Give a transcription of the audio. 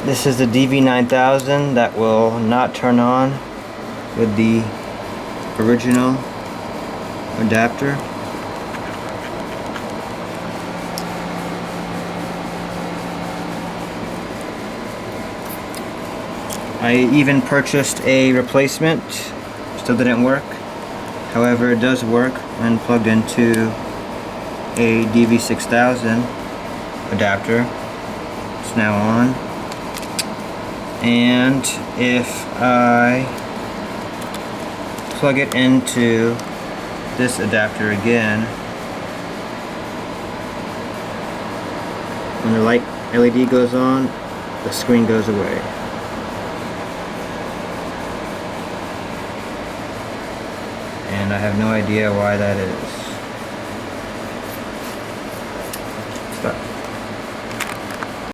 This is the DV9000 that will not turn on with the original adapter. I even purchased a replacement, still didn't work. However, it does work when plugged into a DV6000 adapter. It's now on. And if I plug it into this adapter again, when the light LED goes on, the screen goes away. And I have no idea why that is.